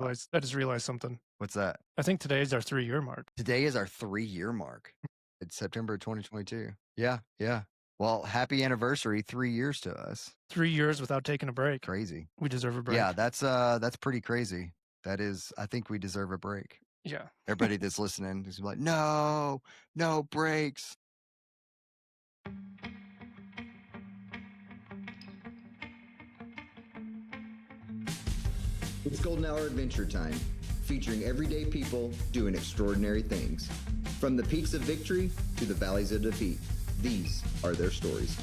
I just realized something. What's that? I think today is our 3-year mark. Today is our 3-year mark. It's September 2022. Yeah, yeah. Well, happy anniversary, 3 years to us. 3 years without taking a break. Crazy. We deserve a break. Yeah, that's pretty crazy. That is, I think we deserve a break. Yeah. Everybody that's listening is like, no breaks. It's Golden Hour Adventure Time, featuring everyday people doing extraordinary things. From the peaks of victory to the valleys of defeat, these are their stories.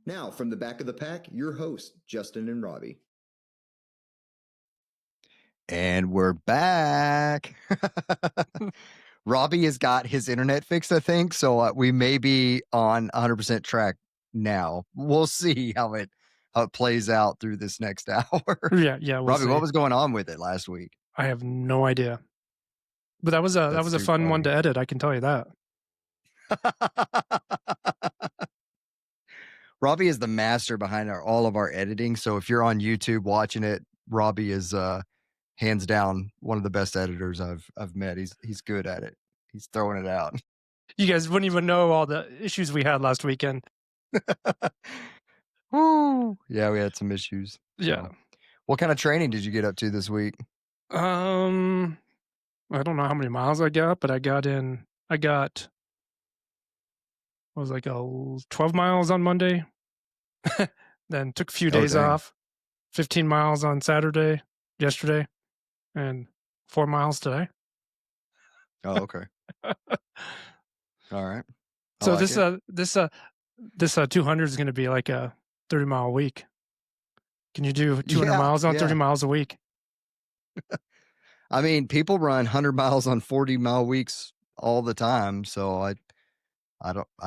Now, from the back of the pack, your hosts, Justin and Robbie. And we're back. Robbie has got his internet fixed, I think, so we may be on 100% track now. We'll see how it plays out through this next hour. Yeah. We'll Robbie, see. what was going on with it last week? I have no idea. But that was a fun one to edit, I can tell you that. Robbie is the master behind all of our editing. So if you're on YouTube watching it, Robbie is hands down one of the best editors I've met. He's good at it. He's throwing it out. You guys wouldn't even know all the issues we had last weekend. Woo. Yeah, we had some issues. Yeah. So. What kind of training did you get up to this week? I don't know how many miles I got, but I got what was like 12 miles on Monday. Then took a few days off. 15 miles on Saturday, yesterday, and 4 miles today. Oh, okay. All right. So this 200 is going to be like a 30-mile week. Can you do 200 miles on 30 miles a week? I mean, people run 100 miles on 40-mile weeks all the time, so I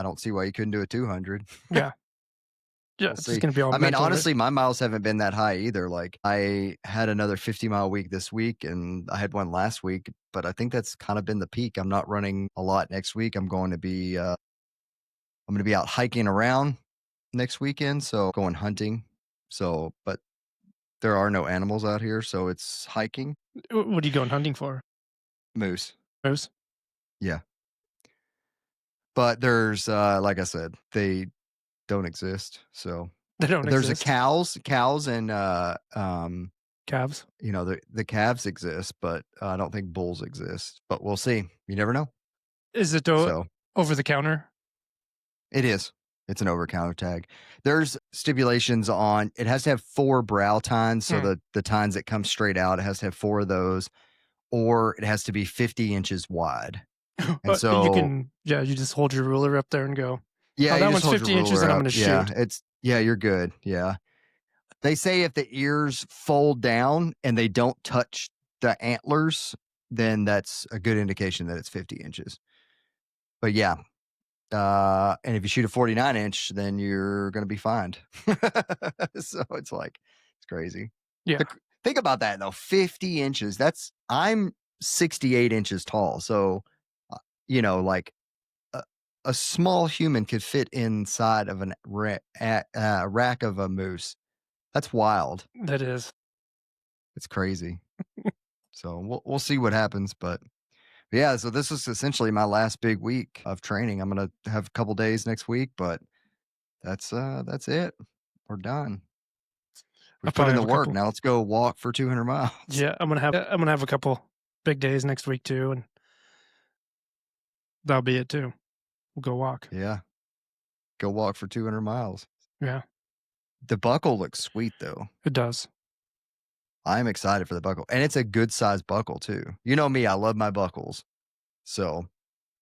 don't see why you couldn't do a 200. Yeah. Yeah, We'll it's see. going to be all I mean, mental, honestly, my miles haven't been that high either. Like, I had another 50-mile week this week, and I had one last week, but I think that's kind of been the peak. I'm not running a lot next week. I'm going to be out hiking around next weekend, so going hunting. So, but there are no animals out here, so it's hiking. What are you going hunting for? Moose. Moose? Yeah. But there's, like I said, they don't exist. So they don't exist. There's cows and calves. You know, the calves exist, but I don't think bulls exist. But we'll see. You never know. Is it over the counter? It is. It's an over-counter tag. There's stipulations on it has to have 4 brow tines, so the tines that come straight out, it has to have 4 of those, or it has to be 50 inches wide. And so you just hold your ruler up there and go. Yeah, that one's 50 inches, and I'm going to shoot. You're good. Yeah, they say if the ears fold down and they don't touch the antlers, then that's a good indication that it's 50 inches. But yeah. And if you shoot a 49 inch, then you're going to be fined. So it's crazy. Yeah. Think about that though. 50 inches. I'm 68 inches tall. So, like a small human could fit inside of a rack of a moose. That's wild. That is. It's crazy. So we'll see what happens, but yeah, so this is essentially my last big week of training. I'm going to have a couple days next week, but that's it. We're done. We put in the work. Now let's go walk for 200 miles. Yeah, I'm going to have a couple big days next week too, and that'll be it too. We'll go walk. Yeah. Go walk for 200 miles. Yeah. The buckle looks sweet though. It does. I'm excited for the buckle. And it's a good size buckle too. You know me, I love my buckles. So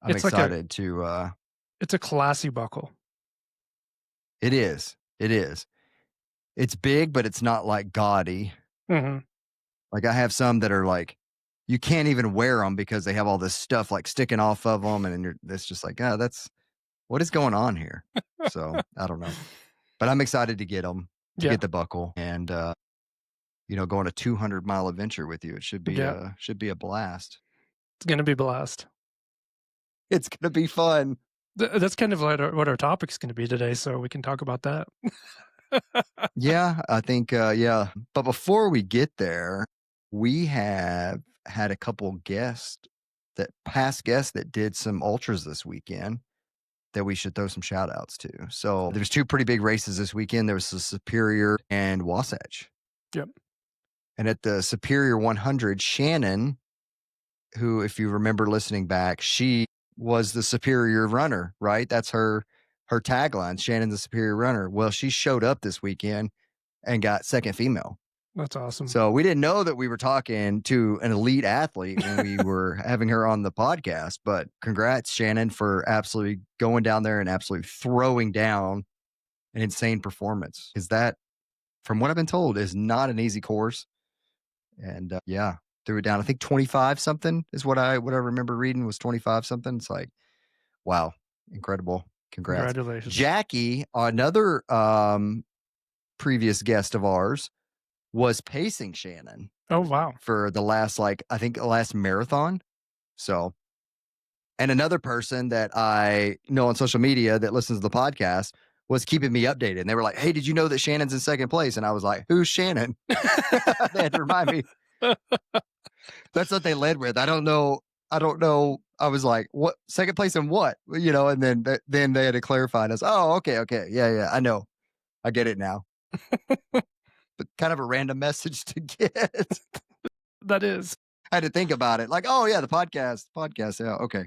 I'm excited to it's a classy buckle. It is. It's big, but it's not like gaudy. Mm-hmm. Like I have some that are like you can't even wear them because they have all this stuff like sticking off of them, and it's just like, that's what is going on here. So I don't know, but I'm excited to get them, get the buckle, and go on a 200-mile adventure with you. It should be a blast. It's gonna be a blast. It's gonna be fun. That's kind of what our topic's going to be today, so we can talk about that. Yeah, I think, yeah. But before we get there, we have had a couple guests past guests that did some ultras this weekend that we should throw some shout outs to. So there's two pretty big races this weekend. There was the Superior and Wasatch. Yep. And at the Superior 100, Shannon, who, if you remember listening back, she was the superior runner, right? That's her tagline, Shannon the superior runner. Well, she showed up this weekend and got second female. That's awesome. So we didn't know that we were talking to an elite athlete when we were having her on the podcast, but congrats, Shannon, for absolutely going down there and absolutely throwing down an insane performance. Because that, from what I've been told, is not an easy course. And yeah, threw it down. I think 25 something is what I remember reading was 25 something. It's like, wow, incredible. Congrats. Congratulations. Jackie, another previous guest of ours, was pacing Shannon. Oh, wow. For the last, the last marathon. So, and another person that I know on social media that listens to the podcast was keeping me updated. And they were like, hey, did you know that Shannon's in second place? And I was like, who's Shannon? They had to remind me. That's what they led with. I don't know. I was like, what? Second place in what? And then they had to clarify. And I was, oh, okay. Yeah. I know. I get it now. But kind of a random message to get. That is. I had to think about it. Like, oh yeah, the podcast. Yeah, okay.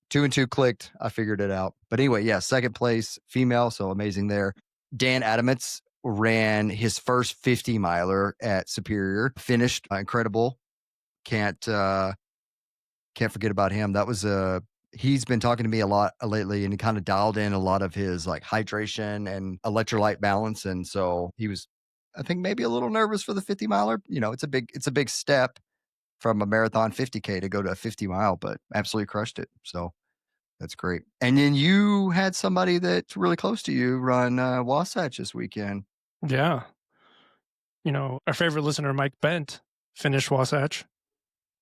2 and 2 clicked. I figured it out. But anyway, yeah, second place female. So amazing there. Dan Adamitz ran his first 50 miler at Superior. Finished incredible. Can't forget about him. That was he's been talking to me a lot lately, and he kind of dialed in a lot of his like hydration and electrolyte balance. And so he was, I think, maybe a little nervous for the 50 miler. It's a big step from a marathon 50K to go to a 50 mile, but absolutely crushed it. So that's great. And then you had somebody that's really close to you run Wasatch this weekend. Yeah. Our favorite listener, Mike Bent, finished Wasatch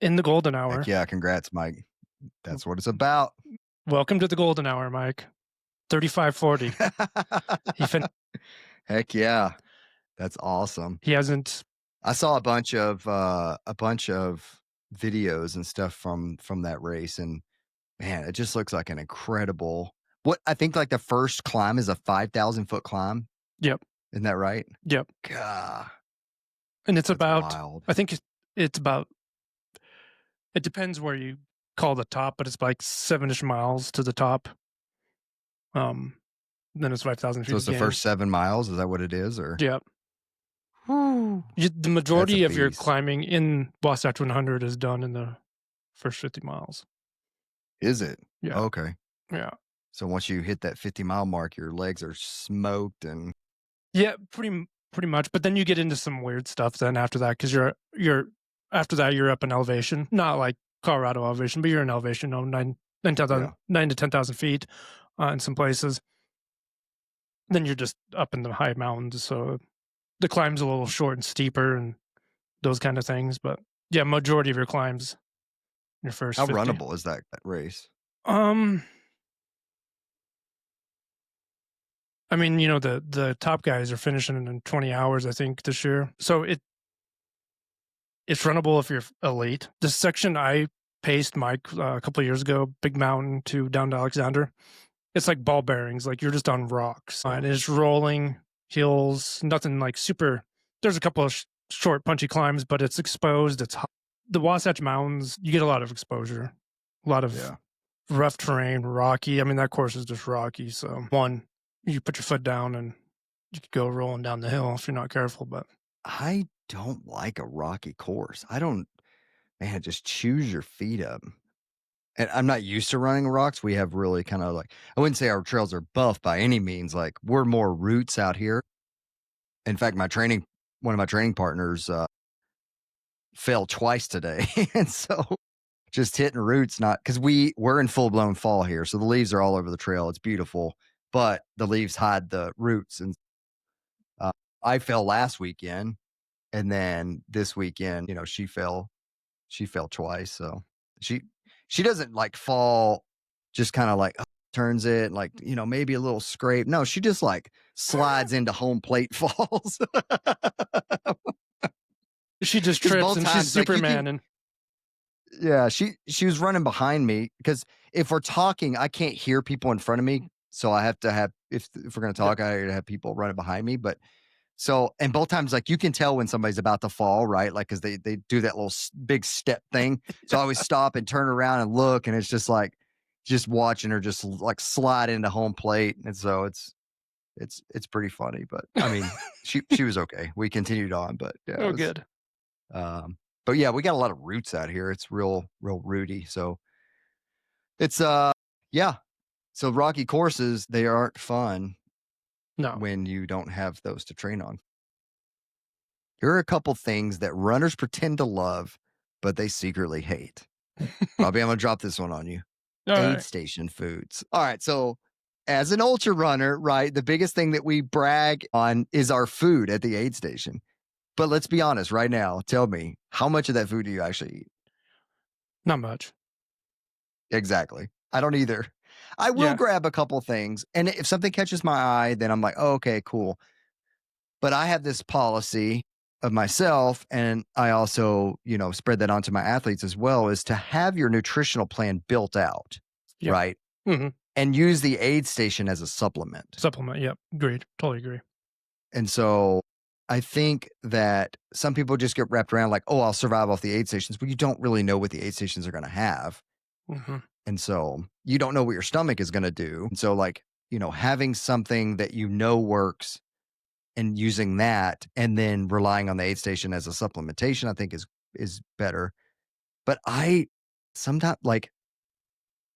in the golden hour. Heck yeah, congrats, Mike. That's what it's about. Welcome to the golden hour, Mike. 35:40. He Heck yeah. That's awesome. He hasn't. I saw a bunch of videos and stuff from that race, and man, it just looks like an incredible. What I think like the first climb is a 5,000 foot climb. Yep. Isn't that right? Yep. God. And it's about. Wild. I think it's about. It depends where you call the top, but it's like 7-ish miles to the top. Then it's 5,000 feet. So it's the first 7 miles. Is that what it is? Or yeah. The majority of your climbing in Wasatch 100 is done in the first 50 miles. Is it? Yeah. Okay. Yeah. So once you hit that 50 mile mark, your legs are smoked and. Yeah, pretty much. But then you get into some weird stuff then after that, because you're after that you're up in elevation, not like Colorado elevation, but you're in elevation, 9 to 10,000 feet in some places. Then you're just up in the high mountains, so the climb's a little short and steeper and those kind of things. But yeah, majority of your climbs, your first. How 50. runnable is that race? I mean, the top guys are finishing in 20 hours, I think, this year. So it's runnable if you're elite. The section I paced Mike a couple of years ago, Big Mountain down to Alexander, it's like ball bearings. Like you're just on rocks and it's rolling hills, nothing like super. There's a couple of short punchy climbs, but it's exposed. It's hot. The Wasatch Mountains, you get a lot of exposure, a lot of rough terrain, rocky. I mean, that course is just rocky. So you put your foot down and you could go rolling down the hill if you're not careful. But I don't like a rocky course. Just choose your feet up. And I'm not used to running rocks. We have really kind of like, I wouldn't say our trails are buff by any means. Like we're more roots out here. In fact, one of my training partners fell twice today. And so just hitting roots, not because we're in full blown fall here. So the leaves are all over the trail. It's beautiful, but the leaves hide the roots. And I fell last weekend. And then this weekend, she fell twice. So she doesn't like fall just kind of like turns it, like, maybe a little scrape. No, she just like slides into home plate, falls. She just 'Cause trips both and she's times, like, you Superman. can And yeah, she was running behind me because if we're talking, I can't hear people in front of me, so I have to have if we're gonna talk, I have people running behind me, but so and both times, like, you can tell when somebody's about to fall, right? Like, because they do that little big step thing. So I always stop and turn around and look, and it's just like just watching her just like slide into home plate, and so it's pretty funny. But I mean, she was okay. We continued on, but yeah, oh, good. But yeah, we got a lot of roots out here. It's real rooty. So it's yeah. So rocky courses, they aren't fun No. when you don't have those to train on. Here are a couple things that runners pretend to love, but they secretly hate. Robbie, I'm gonna drop this one on you. All Aid right. station foods. All right, so as an ultra runner, right, the biggest thing that we brag on is our food at the aid station. But let's be honest right now. Tell me, how much of that food do you actually eat? Not much. Exactly. I don't either. I will Yeah. grab a couple things, and if something catches my eye, then I'm like, oh, okay, cool. But I have this policy of myself, and I also, spread that onto my athletes as well, is to have your nutritional plan built out, Yep. right? Mhm. And use the aid station as a supplement. Supplement. Yep. Agreed. Totally agree. And so I think that some people just get wrapped around like, oh, I'll survive off the aid stations, but you don't really know what the aid stations are going to have. Mm-hmm. And so you don't know what your stomach is going to do. And so, like, having something that works and using that and then relying on the aid station as a supplementation, I think is better. But sometimes, like,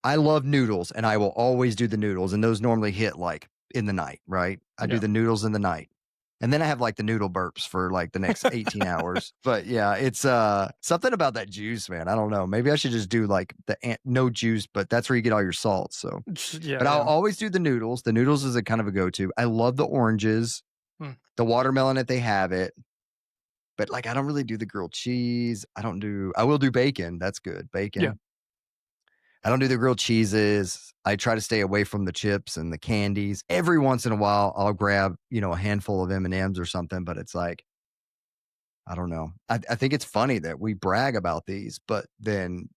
I love noodles and I will always do the noodles. And those normally hit like in the night, right? I do the noodles in the night. And then I have like the noodle burps for like the next 18 hours. But yeah, it's something about that juice, man. I don't know. Maybe I should just do like no juice, but that's where you get all your salts. So, Yeah. but I'll always do the noodles. The noodles is a kind of a go-to. I love the oranges, the watermelon if they have it. But like, I don't really do the grilled cheese. I will do bacon. That's good. Bacon. Yeah. I don't do the grilled cheeses. I try to stay away from the chips and the candies. Every once in a while, I'll grab, a handful of M&Ms or something, but it's like, I don't know. I think it's funny that we brag about these, but then,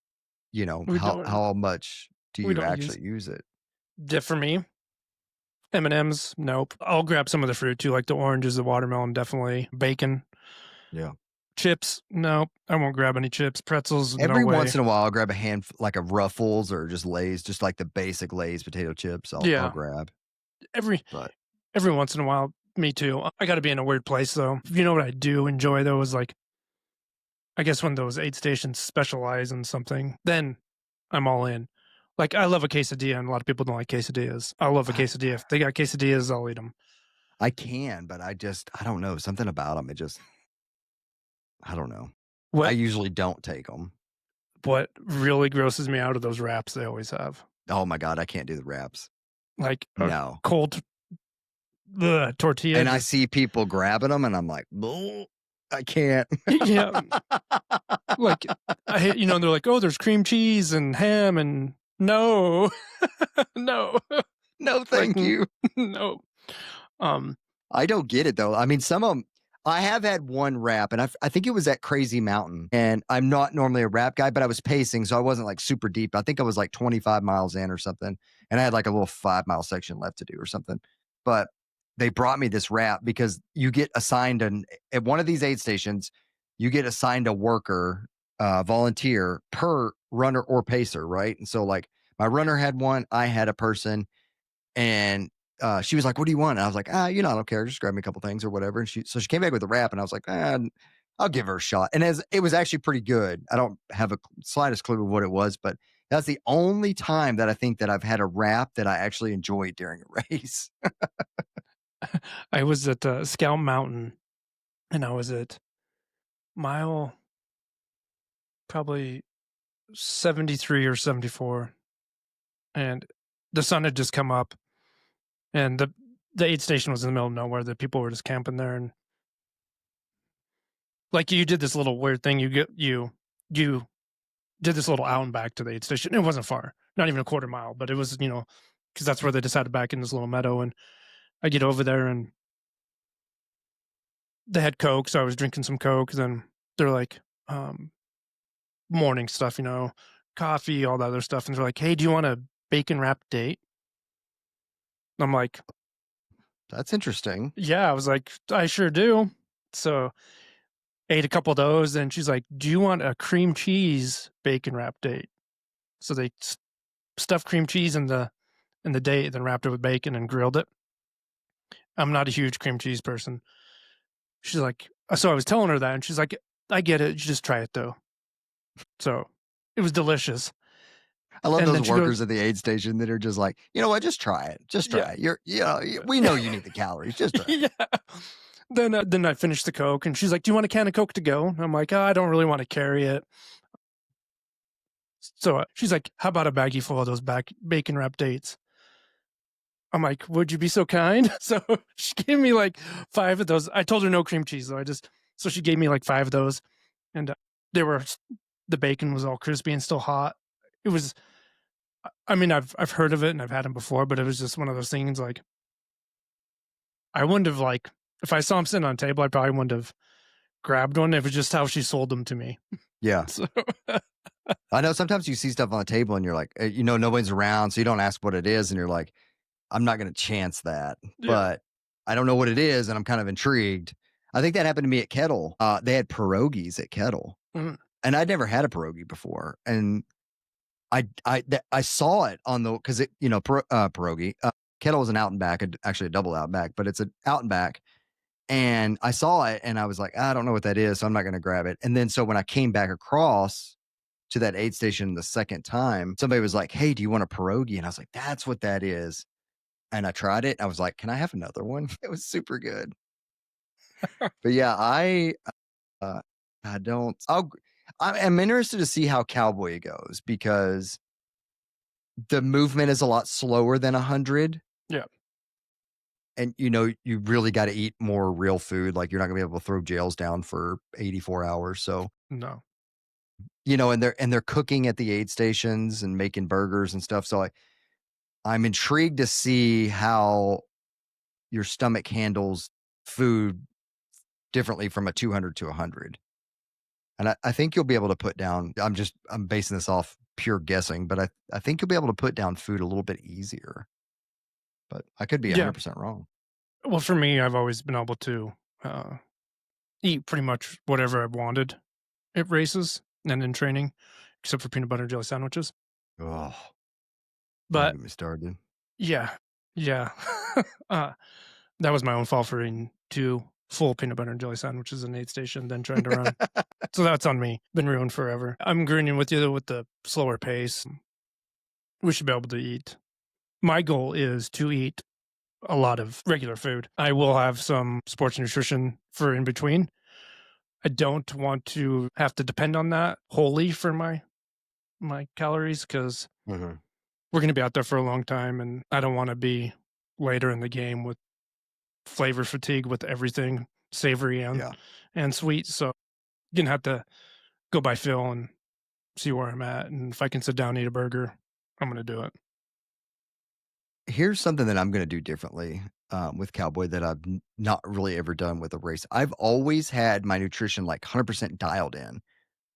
how much do you actually use it? For me, M&Ms, nope. I'll grab some of the fruit too, like the oranges, the watermelon, definitely. Bacon. Yeah. Chips, nope. I won't grab any chips. Pretzels, Every no way. once in a while, I'll grab a handful, like a Ruffles or just Lay's, just like the basic Lay's potato chips. I'll grab. Every once in a while, me too. I got to be in a weird place though. You know what I do enjoy though is like, I guess when those aid stations specialize in something, then I'm all in. Like I love a quesadilla, and a lot of people don't like quesadillas. I love a quesadilla. If they got quesadillas, I'll eat them. I can, but I don't know. Something about them. I don't know. I usually don't take them. What really grosses me out of those wraps they always have. Oh my God, I can't do the wraps. Like no cold tortilla. And I see people grabbing them and I'm like, I can't. Yeah. Like I hate, they're like, oh, there's cream cheese and ham and no. No, thank you. No. I don't get it though. I mean, some of them, I have had one wrap, and I think it was at Crazy Mountain. And I'm not normally a wrap guy, but I was pacing, so I wasn't like super deep. I think I was like 25 miles in or something, and I had like a little 5-mile section left to do or something. But they brought me this wrap because you get assigned at one of these aid stations, you get assigned a worker, volunteer per runner or pacer, right? And so like my runner had one, I had a person, and she was like, what do you want? And I was like, I don't care. Just grab me a couple things or whatever. And she came back with a wrap, and I was like, I'll give her a shot. And it was actually pretty good. I don't have a slightest clue of what it was, but that's the only time that I think that I've had a wrap that I actually enjoyed during a race. I was at Scout Mountain, and I was at mile probably 73 or 74. And the sun had just come up. And the aid station was in the middle of nowhere. The people were just camping there, and like you did this little weird thing. You did this little out and back to the aid station. It wasn't far, not even a quarter mile, but it was because that's where they decided back in this little meadow. And I get over there and they had Coke, so I was drinking some Coke. Then they're like, morning stuff, coffee, all that other stuff. And they're like, hey, do you want a bacon wrapped date? I'm like, That's interesting. yeah, I was like, I sure do. So ate a couple of those, and she's like, do you want a cream cheese bacon wrapped date? So they stuffed cream cheese in the date, then wrapped it with bacon and grilled it. I'm not a huge cream cheese person. She's like, so I was telling her that, and she's like, I get it. You just try it though. So it was delicious. I love And then those she workers goes, at the aid station that are just like, you know what? Just try it. Just try yeah, it. We know you need the calories. Just try it. yeah. Then I finished the Coke, and she's like, do you want a can of Coke to go? And I'm like, oh, I don't really want to carry it. So she's like, how about a baggie full of those bacon wrapped dates? I'm like, would you be so kind? So she gave me like 5 of those. I told her no cream cheese though. So she gave me like 5 of those, and the bacon was all crispy and still hot. It was, I mean, I've heard of it and I've had them before, but it was just one of those things like, I wouldn't have like, if I saw them sitting on a table, I probably wouldn't have grabbed one. It was just how she sold them to me. Yeah. So I know sometimes you see stuff on the table and you're like, nobody's around. So you don't ask what it is. And you're like, I'm not going to chance that, yeah. but I don't know what it is. And I'm kind of intrigued. I think that happened to me at Kettle. They had pierogies at Kettle, Mhm. and I'd never had a pierogi before. And I saw it on the, cause it, pierogi, Kettle is an out and back, actually a double out and back, but it's an out and back. And I saw it and I was like, I don't know what that is. So I'm not going to grab it. And then, so when I came back across to that aid station the second time, somebody was like, hey, do you want a pierogi? And I was like, that's what that is. And I tried it. I was like, can I have another one? It was super good. But yeah, I'm interested to see how Cowboy goes, because the movement is a lot slower than 100. Yeah. And you really got to eat more real food. Like, you're not gonna be able to throw jails down for 84 hours. So, No. and they're cooking at the aid stations and making burgers and stuff. So I'm intrigued to see how your stomach handles food differently from a 200 to 100. And I think you'll be able to put down, I'm basing this off pure guessing, but I think you'll be able to put down food a little bit easier. But I could be 100% wrong. Well, for me, I've always been able to eat pretty much whatever I wanted at races and in training, except for peanut butter and jelly sandwiches. Oh, But get me started. yeah, that was my own fault for eating 2 full peanut butter and jelly sandwiches in aid station, then trying to run. So that's on me. Been ruined forever. I'm agreeing with you with the slower pace. We should be able to eat. My goal is to eat a lot of regular food. I will have some sports nutrition for in between. I don't want to have to depend on that wholly for my calories, because we're going to be out there for a long time, and I don't want to be later in the game with flavor fatigue with everything savory and sweet. So you're going to have to go by feel and see where I'm at. And if I can sit down and eat a burger, I'm going to do it. Here's something that I'm going to do differently with Cowboy that I've not really ever done with a race. I've always had my nutrition like 100% dialed in,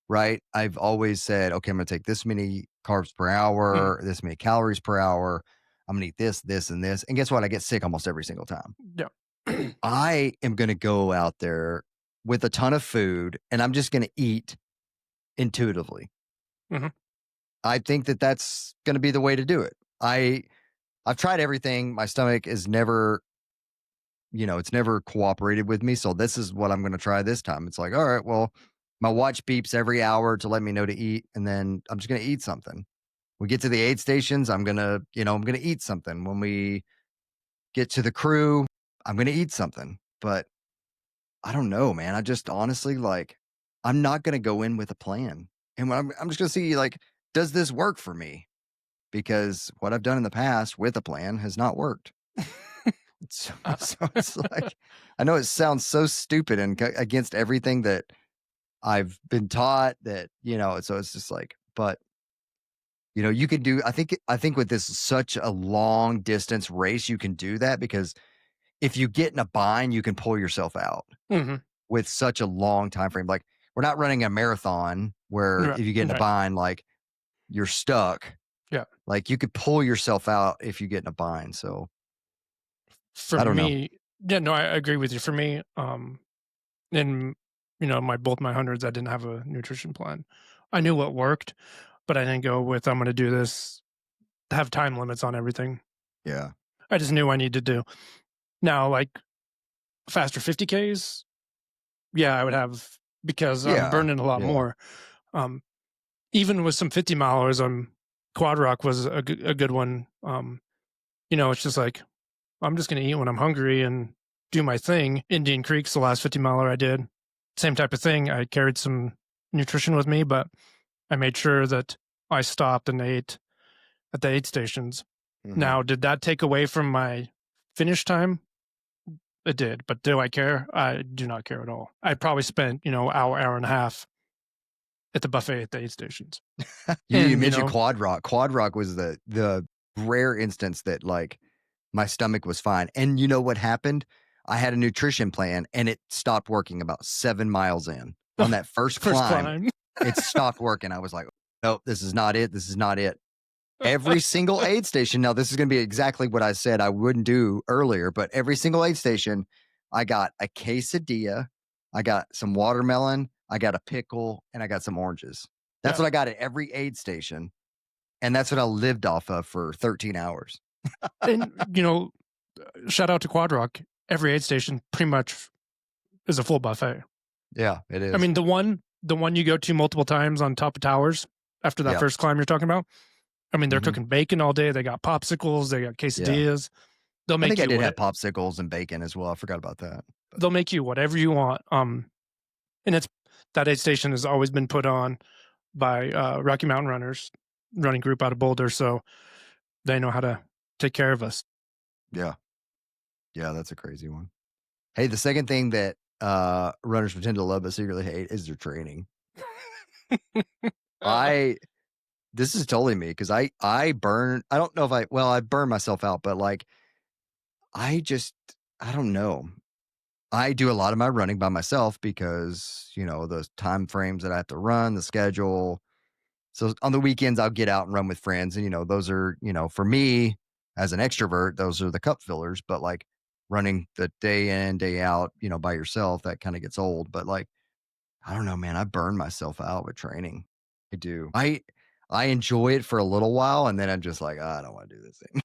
right? I've always said, okay, I'm going to take this many carbs per hour, this many calories per hour. I'm going to eat this, this, and this. And guess what? I get sick almost every single time. Yeah. I am going to go out there with a ton of food, and I'm just going to eat intuitively. I think that that's going to be the way to do it. I've tried everything. My stomach is never, it's never cooperated with me. So this is what I'm going to try this time. It's like, all right, well, my watch beeps every hour to let me know to eat. And then I'm just going to eat something. We get to the aid stations. I'm going to eat something. When we get to the crew, I'm going to eat something. But I don't know, man. I just honestly, like, I'm not going to go in with a plan. And I'm just going to see, like, does this work for me? Because what I've done in the past with a plan has not worked. So it's like, I know it sounds so stupid and against everything that I've been taught that, so it's just like, but You know, you can do, I think with this such a long distance race, you can do that because if you get in a bind, you can pull yourself out Mm-hmm. with such a long time frame. Like we're not running a marathon where Right. if you get in a Right. bind, like you're stuck. Yeah. Like you could pull yourself out if you get in a bind. So For I don't know. me, yeah, no, I agree with you. For me, in both my hundreds, I didn't have a nutrition plan. I knew what worked, but I didn't go with I'm going to do this. Have time limits on everything. Yeah. I just knew I needed to. Now, like faster 50Ks, yeah, I would have because I'm Yeah. burning a lot Yeah. more. Um, Even with some 50 milers, Quad Rock was a good one. It's just like I'm just going to eat when I'm hungry and do my thing. Indian Creek's the last 50 miler I did. Same type of thing. I carried some nutrition with me, but I made sure that I stopped and ate at the aid stations. Mhm. Now, did that take away from my finish time? It did, but do I care? I do not care at all. I probably spent, hour and a half at the buffet at the aid stations. You And, mentioned Quad Rock. Quad Rock was the rare instance that like my stomach was fine. And you know what happened? I had a nutrition plan and it stopped working about 7 miles in. On that first climb, it stopped working. I was like, nope, this is not it. This is not it. Every single aid station. Now, this is going to be exactly what I said I wouldn't do earlier, but every single aid station, I got a quesadilla, I got some watermelon, I got a pickle, and I got some oranges. That's Yeah. what I got at every aid station. And that's what I lived off of for 13 hours. And, shout out to Quad Rock. Every aid station pretty much is a full buffet. Yeah, it is. I mean, the one you go to multiple times on top of towers after that Yep. first climb you're talking about. I mean, they're Mhm. cooking bacon all day. They got popsicles. They got quesadillas. They'll I make think I you did have popsicles and bacon as well. I forgot about that. they'll make you whatever you want. And it's that aid station has always been put on by Rocky Mountain Runners running group out of Boulder, so they know how to take care of us. Yeah. Yeah, that's a crazy one. Hey, the second thing that runners pretend to love but secretly hate is their training. This is totally me because I burn. I don't know if I burn myself out, but like I don't know. I do a lot of my running by myself because, the time frames that I have to run, the schedule. So on the weekends, I'll get out and run with friends. And, those are, for me as an extrovert, those are the cup fillers. But like running the day in, day out, by yourself, that kind of gets old. But like, I don't know, man, I burn myself out with training. I do. I enjoy it for a little while. And then I'm just like, I don't want to do this thing.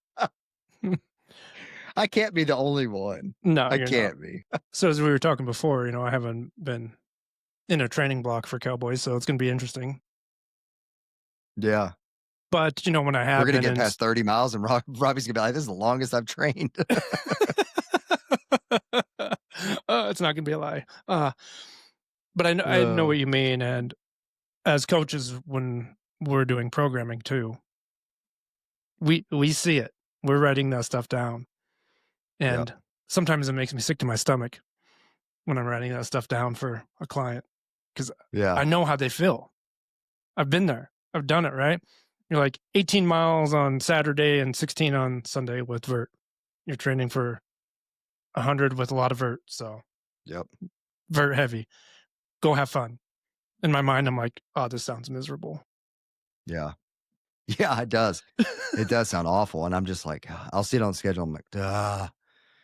I can't be the only one. No, I you're can't not. be. So as we were talking before, I haven't been in a training block for Cowboys, so it's going to be interesting. Yeah. But when I have, we're going to get past 30 miles and Robbie's going to be like, this is the longest I've trained. It's not going to be a lie. But I know what you mean. And as coaches, when we're doing programming too, we see it. We're writing that stuff down. And sometimes it makes me sick to my stomach when I'm writing that stuff down for a client because I know how they feel. I've been there. I've done it, right? You're like 18 miles on Saturday and 16 on Sunday with vert. You're training for 100 with a lot of vert. So vert heavy. Go have fun. In my mind, I'm like, oh, this sounds miserable. Yeah. Yeah, it does. It does sound awful. And I'm just like, I'll see it on the schedule. I'm like, duh.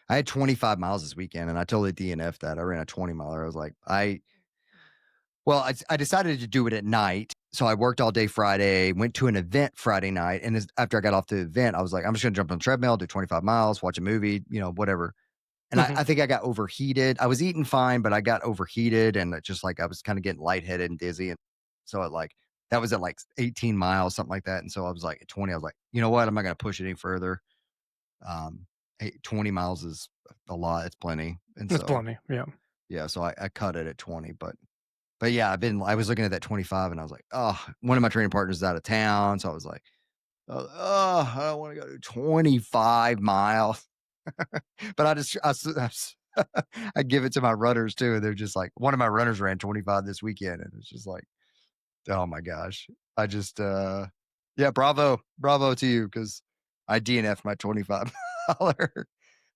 I had 25 miles this weekend and I totally DNF'd that. I ran a 20 miler. I was like, I decided to do it at night. So I worked all day Friday, went to an event Friday night. And after I got off the event, I was like, I'm just going to jump on the treadmill, do 25 miles, watch a movie, whatever. And I think I got overheated. I was eating fine, but I got overheated and it just like I was kind of getting lightheaded and dizzy. And so that was at like 18 miles, something like that. And so I was like at 20, I was like, you know what? I'm not going to push it any further. 20 miles is a lot. It's plenty. And it's plenty. Yeah. Yeah. So I cut it at 20, but yeah, I was looking at that 25 and I was like, oh, one of my training partners is out of town. So I was like, oh, I don't want to go to 25 miles. But I give it to my runners too. And they're just like, one of my runners ran 25 this weekend. And it's just like, oh my gosh. I just, Yeah, bravo to you, because I DNF'd my $25.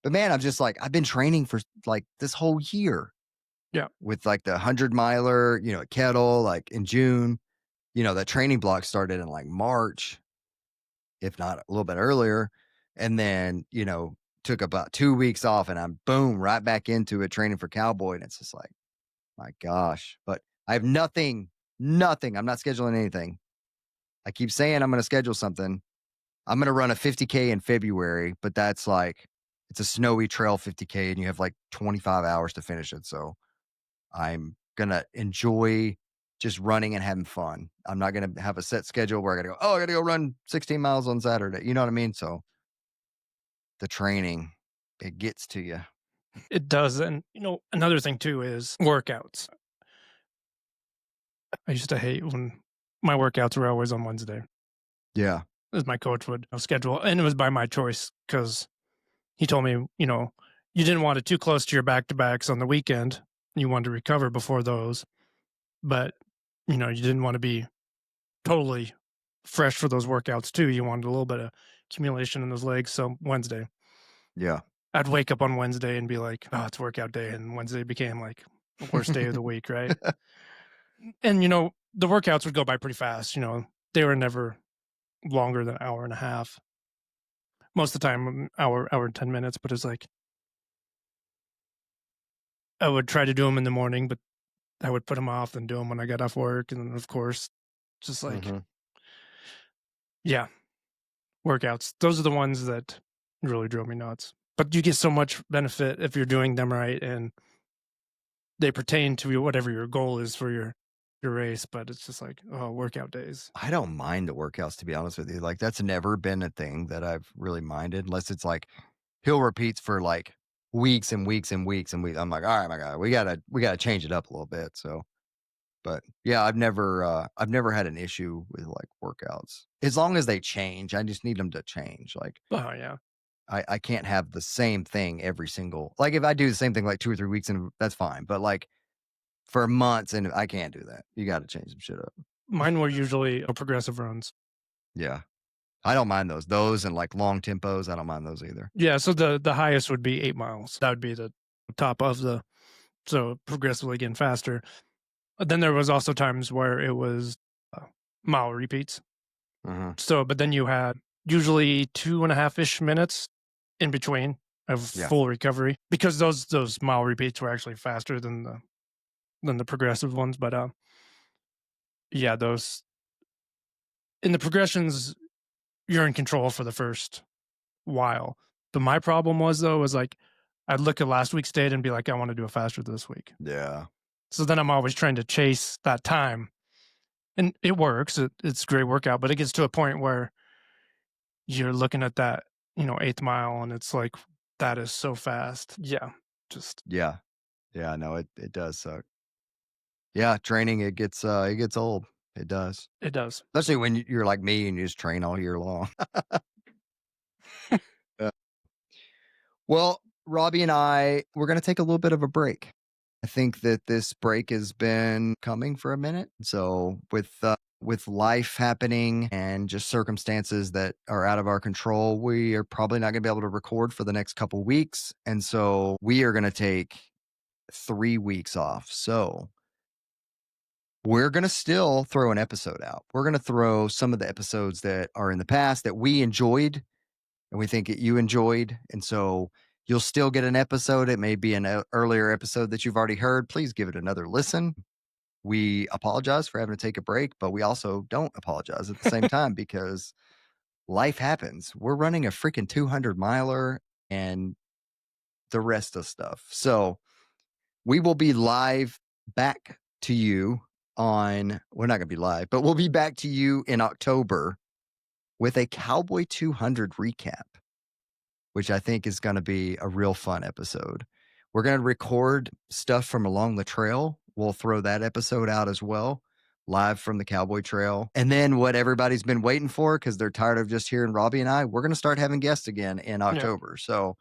But man, I'm just like, I've been training for like this whole year. Yeah. With like the 100-miler, at Kettle, like in June, that training block started in like March, if not a little bit earlier. And then, took about 2 weeks off, and I'm boom, right back into it training for Cowboy. And it's just like, my gosh, but I have nothing. I'm not scheduling anything. I keep saying I'm going to schedule something. I'm going to run a 50K in February, but that's like, it's a snowy trail 50K, and you have like 25 hours to finish it. So I'm going to enjoy just running and having fun. I'm not going to have a set schedule where I got to go run 16 miles on Saturday. You know what I mean? So the training, it gets to you. It does. And, another thing too is workouts. I used to hate when my workouts were always on Wednesday, Yeah. as my coach would schedule. And it was by my choice because he told me, you didn't want it too close to your back-to-backs on the weekend. You wanted to recover before those. But, you didn't want to be totally fresh for those workouts too. You wanted a little bit of accumulation in those legs. So Wednesday, Yeah. I'd wake up on Wednesday and be like, oh, it's workout day. And Wednesday became like the worst day of the week, right? And, the workouts would go by pretty fast. They were never longer than an hour and a half. Most of the time, hour and 10 minutes. But it's like, I would try to do them in the morning, but I would put them off and do them when I got off work. And then, of course, just like, yeah, workouts. Those are the ones that really drove me nuts. But you get so much benefit if you're doing them right, and they pertain to whatever your goal is for your race. But it's just like, oh, workout days. I don't mind the workouts, to be honest with you. Like, that's never been a thing that I've really minded, unless it's like hill repeats for like weeks and weeks and weeks and weeks. I'm like, all right, my God, we gotta change it up a little bit. So, but yeah, I've never had an issue with like workouts, as long as they change. I just need them to change. Like, Oh yeah, I can't have the same thing every single, like if I do the same thing like 2 or 3 weeks, and that's fine. But like for months, and I can't do that. You got to change some shit up. mine were usually progressive runs. Yeah. I don't mind those and like long tempos. I don't mind those either. Yeah, so the highest would be 8 miles. That would be the top of so progressively getting faster. But then there was also times where it was mile repeats. So, but then you had usually 2.5-ish minutes in between of full recovery, because those mile repeats were actually faster than the progressive ones. But yeah, those in the progressions, you're in control for the first while. But my problem was like, I'd look at last week's data and be like, I want to do it faster this week. Yeah. So then I'm always trying to chase that time. And it works. It's a great workout, but it gets to a point where you're looking at that, 8th mile, and it's like, that is so fast. Yeah. Just. Yeah. Yeah. No, it does suck. Yeah. Training, it gets old. It does. It does. Especially when you're like me and you just train all year long. Well, Robbie and we're going to take a little bit of a break. I think that this break has been coming for a minute. So with life happening and just circumstances that are out of our control, we are probably not going to be able to record for the next couple weeks. And so we are going to take 3 weeks off. So we're going to still throw an episode out. We're going to throw some of the episodes that are in the past that we enjoyed and we think that you enjoyed. And so you'll still get an episode. It may be an earlier episode that you've already heard. Please give it another listen. We apologize for having to take a break, but we also don't apologize at the same time, because life happens. We're running a freaking 200-miler and the rest of stuff. So we will be live back to you we're not going to be live, but we'll be back to you in October with a Cowboy 200 recap, which I think is going to be a real fun episode. We're going to record stuff from along the trail. We'll throw that episode out as well, live from the Cowboy Trail. And then what everybody's been waiting for, because they're tired of just hearing Robbie and I, we're going to start having guests again in October. Yeah. So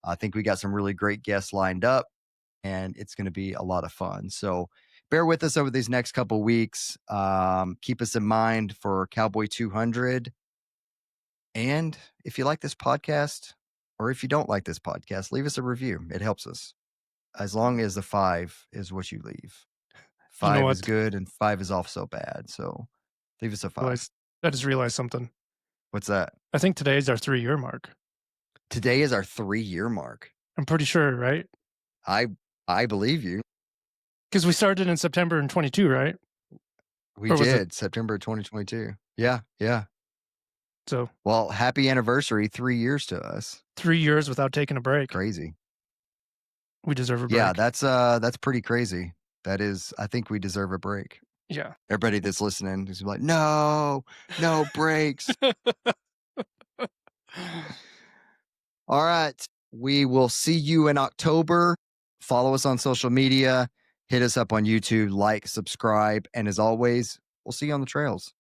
I think we got some really great guests lined up, and it's going to be a lot of fun. So bear with us over these next couple weeks. Keep us in mind for Cowboy 200. And if you like this podcast, or if you don't like this podcast, leave us a review. It helps us. As long as the 5 is what you leave. 5 is good and 5 is also bad. So leave us a 5. I just realized something. What's that? I think today is our 3-year mark. Today is our 3-year mark. I'm pretty sure, right? I believe you. Because we started in September in 22, right? We did, September 2022. Yeah. So, well, happy anniversary, 3 years to us. 3 years without taking a break. Crazy. We deserve a break. Yeah, that's pretty crazy. That is, I think we deserve a break. Yeah. Everybody that's listening is like, no breaks. All right. We will see you in October. Follow us on social media. Hit us up on YouTube, like, subscribe. And as always, we'll see you on the trails.